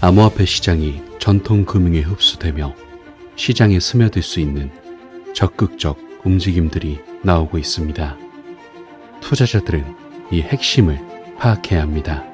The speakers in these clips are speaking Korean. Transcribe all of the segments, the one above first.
암호화폐 시장이 전통 금융에 흡수되며 시장에 스며들 수 있는 적극적 움직임들이 나오고 있습니다. 투자자들은 이 핵심을 파악해야 합니다.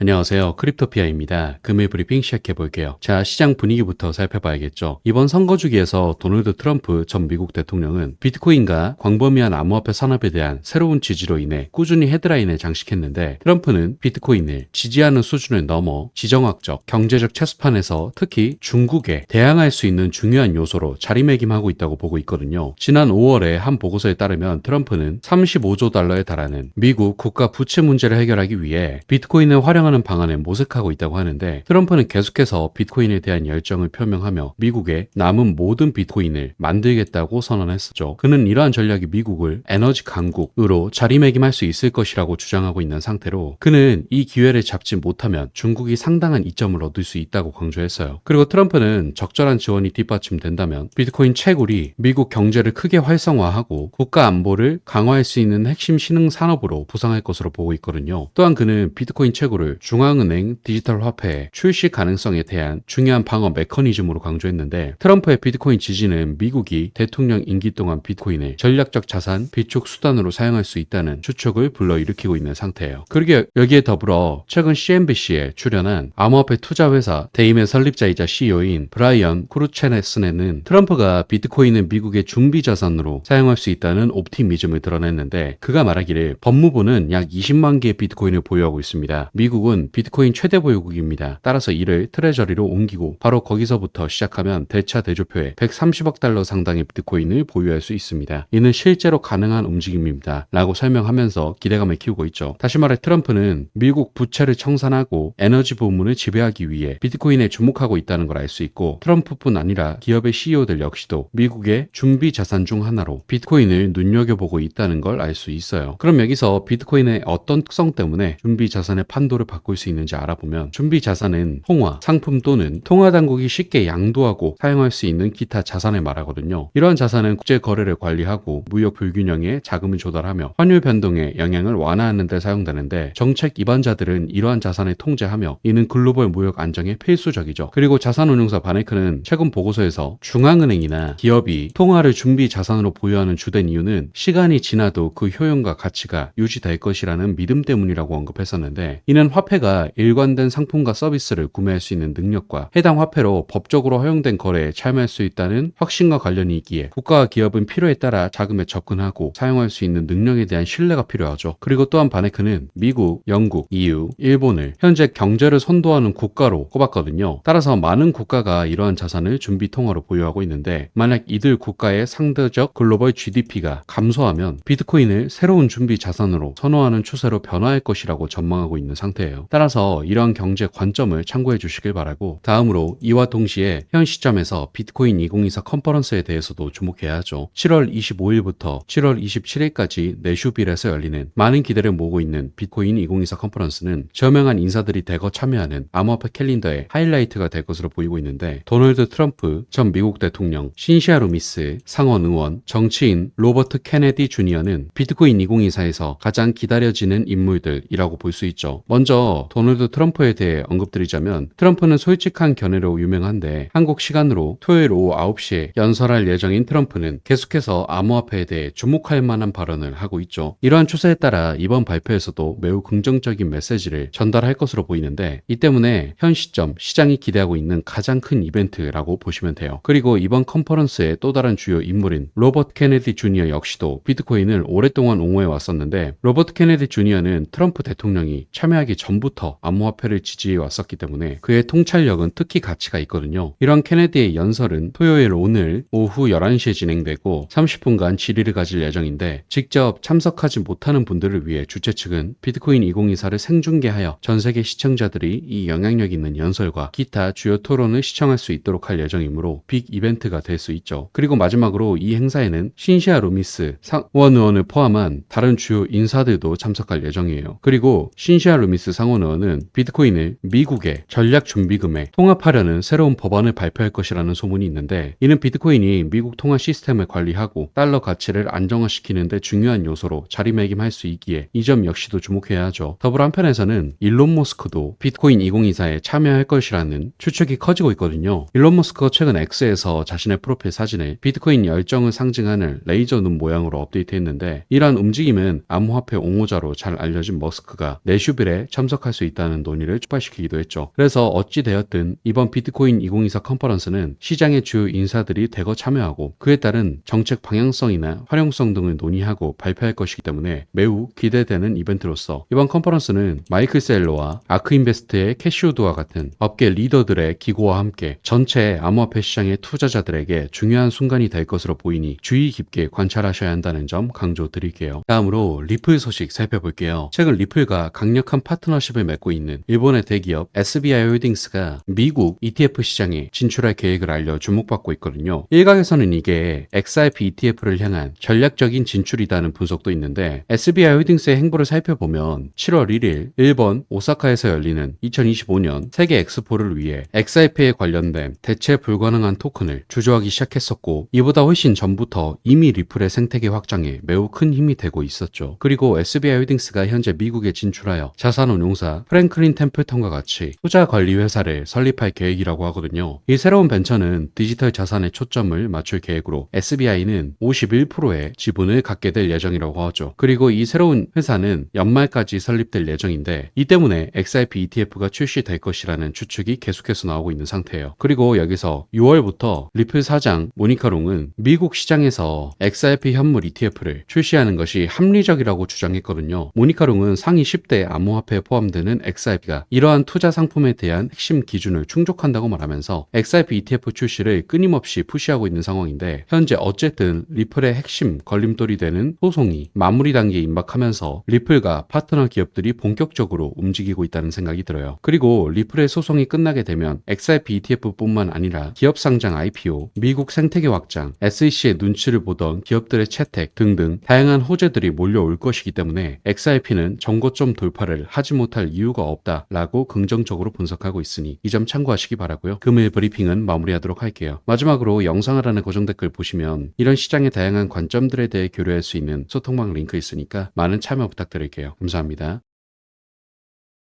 안녕하세요. 크립토피아입니다. 금일 브리핑 시작해볼게요. 자, 시장 분위기부터 살펴봐야겠죠. 이번 선거 주기에서 도널드 트럼프 전 미국 대통령은 비트코인과 광범위한 암호화폐 산업에 대한 새로운 지지로 인해 꾸준히 헤드라인을 장식했는데, 트럼프는 비트코인을 지지하는 수준을 넘어 지정학적, 경제적 체스판에서 특히 중국에 대항할 수 있는 중요한 요소로 자리매김하고 있다고 보고 있거든요. 지난 5월에 한 보고서에 따르면 트럼프는 35조 달러에 달하는 미국 국가 부채 문제를 해결하기 위해 비트코인을 활용하는 방안을 모색하고 있다고 하는데, 트럼프는 계속해서 비트코인에 대한 열정을 표명하며 미국에 남은 모든 비트코인을 만들겠다고 선언했었죠. 그는 이러한 전략이 미국을 에너지 강국으로 자리매김할 수 있을 것이라고 주장하고 있는 상태로, 그는 이 기회를 잡지 못하면 중국이 상당한 이점을 얻을 수 있다고 강조했어요. 그리고 트럼프는 적절한 지원이 뒷받침된다면 비트코인 채굴이 미국 경제를 크게 활성화하고 국가 안보를 강화할 수 있는 핵심 신흥 산업으로 부상할 것으로 보고 있거든요. 또한 그는 비트코인 채굴을 중앙은행 디지털 화폐 출시 가능성에 대한 중요한 방어 메커니즘으로 강조했는데, 트럼프의 비트코인 지지는 미국이 대통령 임기 동안 비트코인을 전략적 자산 비축 수단으로 사용할 수 있다는 추측을 불러일으키고 있는 상태예요. 그리고 여기에 더불어 최근 CNBC에 출연한 암호화폐 투자회사 데임의 설립자이자 CEO인 브라이언 크루체네스네는 트럼프가 비트코인을 미국의 준비 자산으로 사용할 수 있다는 옵티미즘을 드러냈는데, 그가 말하기를 법무부는 약 20만 개의 비트코인을 보유하고 있습니다. 미국은 비트코인 최대 보유국입니다. 따라서 이를 트레저리로 옮기고 바로 거기서부터 시작하면 대차 대조표에 130억 달러 상당의 비트코인을 보유할 수 있습니다. 이는 실제로 가능한 움직임입니다. 라고 설명하면서 기대감을 키우고 있죠. 다시 말해 트럼프는 미국 부채를 청산하고 에너지 부문을 지배하기 위해 비트코인에 주목하고 있다는 걸 알 수 있고, 트럼프뿐 아니라 기업의 CEO들 역시도 미국의 준비 자산 중 하나로 비트코인을 눈여겨보고 있다는 걸 알 수 있어요. 그럼 여기서 비트코인의 어떤 특성 때문에 준비 자산의 판도를 바꿀 수 있는지 알아보면, 준비 자산은 통화, 상품 또는 통화 당국이 쉽게 양도하고 사용할 수 있는 기타 자산을 말하거든요. 이러한 자산은 국제 거래를 관리하고 무역 불균형에 자금을 조달하며 환율 변동의 영향을 완화하는 데 사용되는데, 정책 입안자들은 이러한 자산을 통제하며 이는 글로벌 무역 안정에 필수적이죠. 그리고 자산운용사 바네크는 최근 보고서에서 중앙은행이나 기업이 통화를 준비 자산으로 보유하는 주된 이유는 시간이 지나도 그 효용과 가치가 유지될 것이라는 믿음 때문이라고 언급했었는데, 이는 화폐가 일관된 상품과 서비스를 구매할 수 있는 능력과 해당 화폐로 법적으로 허용된 거래에 참여할 수 있다는 확신과 관련이 있기에, 국가와 기업은 필요에 따라 자금에 접근하고 사용할 수 있는 능력에 대한 신뢰가 필요하죠. 그리고 또한 바네크는 미국, 영국, EU, 일본을 현재 경제를 선도하는 국가로 꼽았거든요. 따라서 많은 국가가 이러한 자산을 준비 통화로 보유하고 있는데, 만약 이들 국가의 상대적 글로벌 GDP가 감소하면 비트코인을 새로운 준비 자산으로 선호하는 추세로 변화할 것이라고 전망하고 있는 상태예요. 따라서 이러한 경제 관점을 참고해 주시길 바라고, 다음으로 이와 동시에 현 시점에서 비트코인 2024 컨퍼런스에 대해서도 주목해야 하죠. 7월 25일부터 7월 27일까지 내슈빌에서 열리는 많은 기대를 모으고 있는 비트코인 2024 컨퍼런스는 저명한 인사들이 대거 참여하는 암호화폐 캘린더의 하이라이트가 될 것으로 보이고 있는데, 도널드 트럼프 전 미국 대통령, 신시아 루미스 상원 의원, 정치인 로버트 케네디 주니어는 비트코인 2024에서 가장 기다려지는 인물들이라고 볼 수 있죠. 먼저 도널드 트럼프에 대해 언급드리자면, 트럼프는 솔직한 견해로 유명한데, 한국 시간으로 토요일 오후 9시에 연설할 예정인 트럼프는 계속해서 암호화폐에 대해 주목할 만한 발언을 하고 있죠. 이러한 추세에 따라 이번 발표에서도 매우 긍정적인 메시지를 전달할 것으로 보이는데, 이 때문에 현 시점 시장이 기대하고 있는 가장 큰 이벤트라고 보시면 돼요. 그리고 이번 컨퍼런스의 또 다른 주요 인물인 로버트 케네디 주니어 역시도 비트코인을 오랫동안 옹호해 왔었는데, 로버트 케네디 주니어는 트럼프 대통령이 참여하기 전부터 암호화폐를 지지해 왔었기 때문에 그의 통찰력은 특히 가치가 있거든요. 이런 케네디의 연설은 토요일 오늘 오후 11시에 진행되고 30분간 질의를 가질 예정인데, 직접 참석하지 못하는 분들을 위해 주최 측은 비트코인 2024를 생중계하여 전 세계 시청자들이 이 영향력 있는 연설과 기타 주요 토론을 시청할 수 있도록 할 예정이므로 빅 이벤트가 될 수 있죠. 그리고 마지막으로 이 행사에는 신시아 루미스 상원 의원을 포함한 다른 주요 인사들도 참석할 예정이에요. 그리고 신시아 루미스 정상원 의원은 비트코인을 미국의 전략준비금에 통합하려는 새로운 법안을 발표할 것이라는 소문이 있는데, 이는 비트코인이 미국 통화 시스템을 관리하고 달러 가치를 안정화시키는 데 중요한 요소로 자리매김할 수 있기에 이 점 역시도 주목해야 하죠. 더불어 한편에서는 일론 머스크도 비트코인 2024에 참여할 것이라는 추측이 커지고 있거든요. 일론 머스크가 최근 X에서 자신의 프로필 사진을 비트코인 열정을 상징하는 레이저 눈 모양으로 업데이트했는데, 이러한 움직임은 암호화폐 옹호자로 잘 알려진 머스크가 내슈빌에 참석할 수 있다는 논의를 촉발시키기도 했죠. 그래서 어찌되었든 이번 비트코인 2024 컨퍼런스는 시장의 주요 인사들이 대거 참여하고 그에 따른 정책 방향성이나 활용성 등을 논의하고 발표할 것이기 때문에 매우 기대되는 이벤트로서 이번 컨퍼런스는 마이클 셀러와 아크인베스트의 캐시우드와 같은 업계 리더들의 기고와 함께 전체 암호화폐 시장의 투자자들에게 중요한 순간이 될 것으로 보이니 주의 깊게 관찰하셔야 한다는 점 강조드릴게요. 다음으로 리플 소식 살펴볼게요. 최근 리플과 강력한 파트너십을 맺고 있는 일본의 대기업 SBI 홀딩스가 미국 ETF 시장에 진출할 계획을 알려 주목받고 있거든요. 일각에서는 이게 XRP ETF를 향한 전략적인 진출이라는 분석도 있는데, SBI 홀딩스의 행보를 살펴보면 7월 1일 일본 오사카에서 열리는 2025년 세계 엑스포를 위해 XRP에 관련된 대체 불가능한 토큰을 주조하기 시작했었고, 이보다 훨씬 전부터 이미 리플의 생태계 확장에 매우 큰 힘이 되고 있었죠. 그리고 SBI 홀딩스가 현재 미국에 진출하여 자산운용사 프랭클린 템플턴과 같이 투자 관리 회사를 설립할 계획이라고 하거든요. 이 새로운 벤처는 디지털 자산에 초점을 맞출 계획으로 SBI는 51%의 지분을 갖게 될 예정이라고 하죠. 그리고 이 새로운 회사는 연말까지 설립될 예정인데, 이 때문에 XRP ETF가 출시될 것이라는 추측이 계속해서 나오고 있는 상태예요. 그리고 여기서 6월부터 리플 사장 모니카 롱은 미국 시장에서 XRP 현물 ETF를 출시하는 것이 합리적이라고 주장했거든요. 모니카 롱은 상위 10대 암호화폐에 포함되는 XRP가 이러한 투자 상품에 대한 핵심 기준을 충족한다고 말하면서 XRP ETF 출시를 끊임없이 푸시하고 있는 상황인데, 현재 어쨌든 리플의 핵심 걸림돌이 되는 소송이 마무리 단계에 임박하면서 리플과 파트너 기업들이 본격적으로 움직이고 있다는 생각이 들어요. 그리고 리플의 소송이 끝나게 되면 XRP ETF뿐만 아니라 기업 상장 IPO, 미국 생태계 확장, SEC의 눈치를 보던 기업들의 채택 등등 다양한 호재들이 몰려올 것이기 때문에 XRP는 정고점 돌파를 하지 못할 이유가 없다라고 긍정적으로 분석하고 있으니 이 점 참고하시기 바라고요. 금일 브리핑은 마무리하도록 할게요. 마지막으로 영상을 하는 고정 댓글 보시면 이런 시장의 다양한 관점들에 대해 교류할 수 있는 소통방 링크 있으니까 많은 참여 부탁드릴게요. 감사합니다.